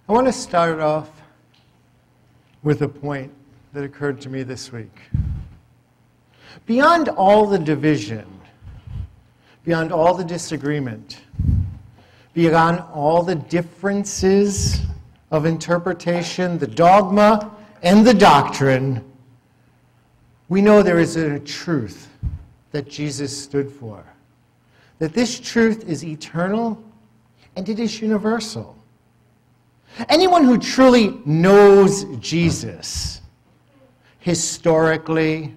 I want to start off with a point that occurred to me this week. Beyond all the division, beyond all the disagreement, beyond all the differences of interpretation, the dogma and the doctrine, we know there is a truth that Jesus stood for. That this truth is eternal and it is universal. Anyone who truly knows Jesus, historically,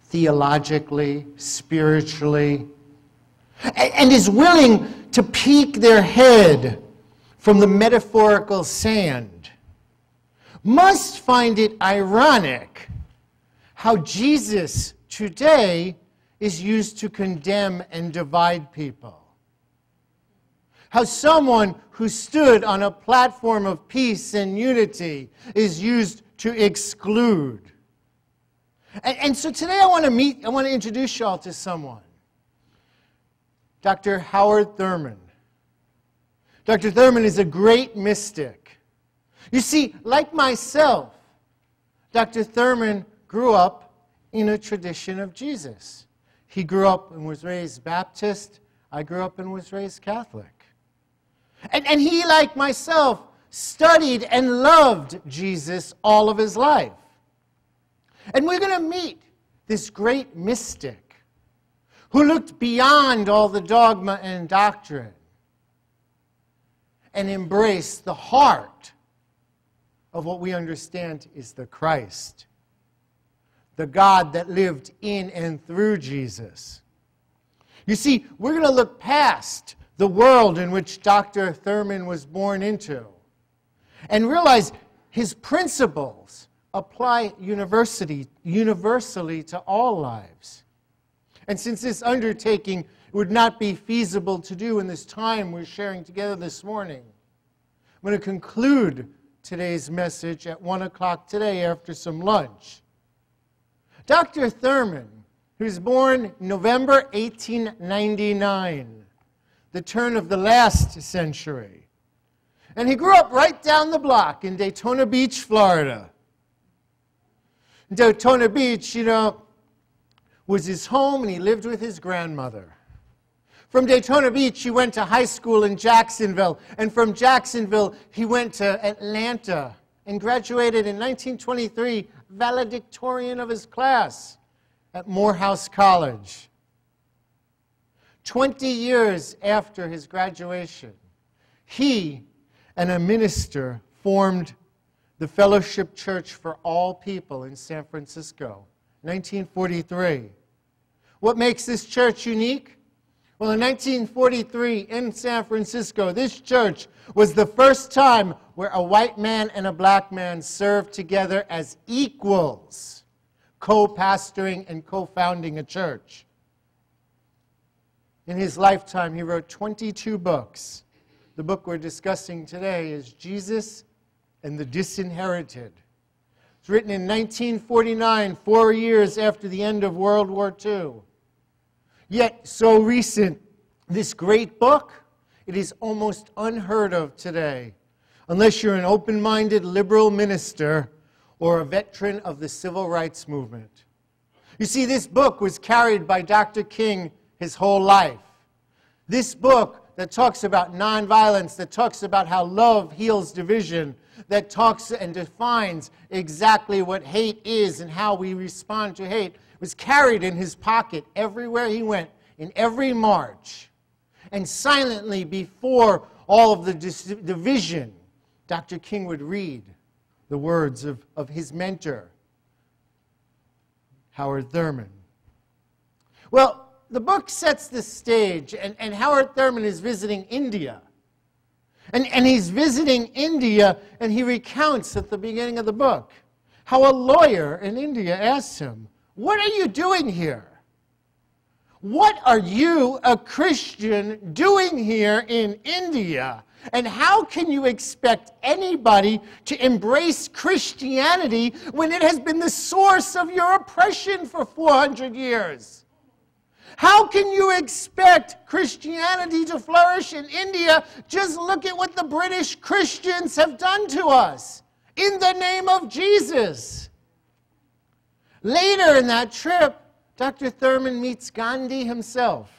theologically, spiritually, and is willing to peek their head from the metaphorical sand, must find it ironic how Jesus today is used to condemn and divide people. How someone who stood on a platform of peace and unity is used to exclude. And so today I want to introduce y'all to someone. Dr. Howard Thurman. Dr. Thurman is a great mystic. You see, like myself, Dr. Thurman grew up in a tradition of Jesus. He grew up and was raised Baptist. I grew up and was raised Catholic. And he, like myself, studied and loved Jesus all of his life. And we're going to meet this great mystic who looked beyond all the dogma and doctrine and embraced the heart of what we understand is the Christ, the God that lived in and through Jesus. You see, we're going to look past the world in which Dr. Thurman was born into and realize his principles apply universally to all lives. And since this undertaking would not be feasible to do in this time we're sharing together this morning, I'm going to conclude today's message at 1 o'clock today after some lunch. Dr. Thurman, who was born November 1899, the turn of the last century. And he grew up right down the block in Daytona Beach, Florida. Daytona Beach, was his home, and he lived with his grandmother. From Daytona Beach, he went to high school in Jacksonville, and from Jacksonville, he went to Atlanta and graduated in 1923, valedictorian of his class at Morehouse College. 20 years after his graduation, he and a minister formed the Fellowship Church for All People in San Francisco, 1943. What makes this church unique? Well, in 1943 in San Francisco, this church was the first time where a white man and a black man served together as equals, co-pastoring and co-founding a church. In his lifetime, he wrote 22 books. The book we're discussing today is Jesus and the Disinherited. It's written in 1949, 4 years after the end of World War II. Yet, so recent, this great book, it is almost unheard of today, unless you're an open-minded liberal minister or a veteran of the civil rights movement. You see, this book was carried by Dr. King his whole life. This book that talks about nonviolence, that talks about how love heals division, that talks and defines exactly what hate is and how we respond to hate, was carried in his pocket everywhere he went, in every march. And silently, before all of the division, Dr. King would read the words of his mentor, Howard Thurman. Well, the book sets the stage, and Howard Thurman is visiting India. And he's visiting India, and he recounts at the beginning of the book how a lawyer in India asks him, "What are you doing here? What are you, a Christian, doing here in India? And how can you expect anybody to embrace Christianity when it has been the source of your oppression for 400 years? How can you expect Christianity to flourish in India? Just look at what the British Christians have done to us in the name of Jesus. Later in that trip, Dr. Thurman meets Gandhi himself.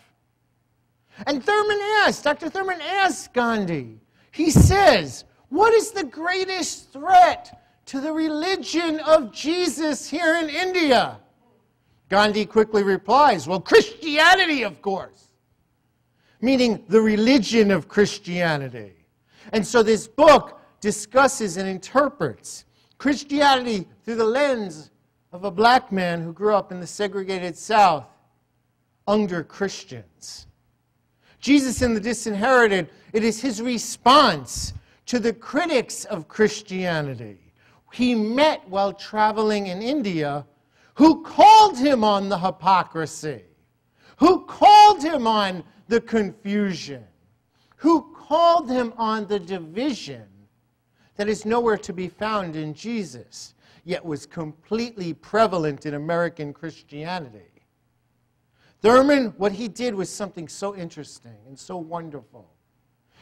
And Dr. Thurman asks Gandhi, he says, what is the greatest threat to the religion of Jesus here in India? Gandhi quickly replies, well, Christianity, of course. Meaning the religion of Christianity. And so this book discusses and interprets Christianity through the lens of a black man who grew up in the segregated South under Christians. Jesus in the Disinherited, it is his response to the critics of Christianity he met while traveling in India, who called him on the hypocrisy, who called him on the confusion, who called him on the division that is nowhere to be found in Jesus, yet was completely prevalent in American Christianity. Thurman, what he did was something so interesting and so wonderful.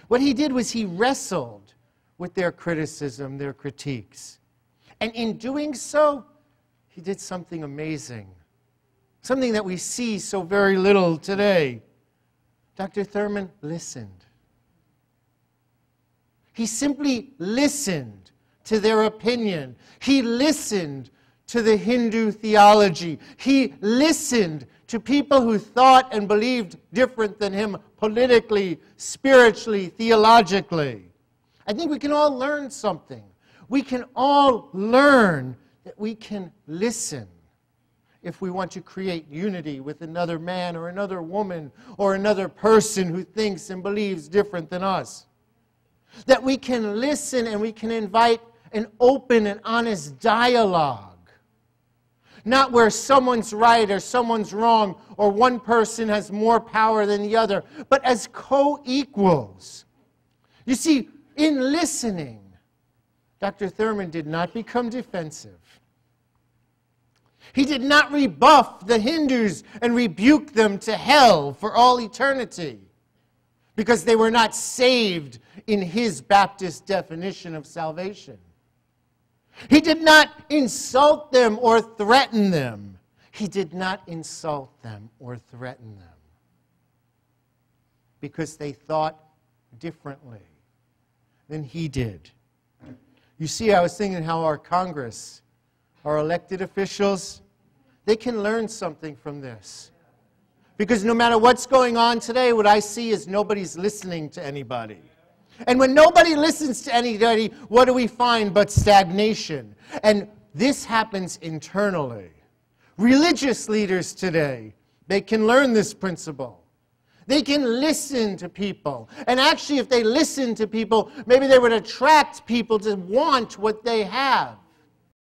What he did was he wrestled with their criticism, their critiques. And in doing so, he did something amazing, something that we see so very little today. Dr. Thurman listened. He simply listened to their opinion. He listened to the Hindu theology. He listened to people who thought and believed different than him politically, spiritually, theologically. I think we can all learn something. We can all learn that we can listen if we want to create unity with another man or another woman or another person who thinks and believes different than us. That we can listen and we can invite an open and honest dialogue. Not where someone's right or someone's wrong or one person has more power than the other, but as co-equals. You see, in listening, Dr. Thurman did not become defensive. He did not rebuff the Hindus and rebuke them to hell for all eternity because they were not saved in his Baptist definition of salvation. He did not insult them or threaten them. He did not insult them or threaten them because they thought differently than he did. You see, I was thinking how our Congress, our elected officials, they can learn something from this. Because no matter what's going on today, what I see is nobody's listening to anybody. And when nobody listens to anybody, what do we find but stagnation? And this happens internally. Religious leaders today, they can learn this principle. They can listen to people. And actually, if they listen to people, maybe they would attract people to want what they have.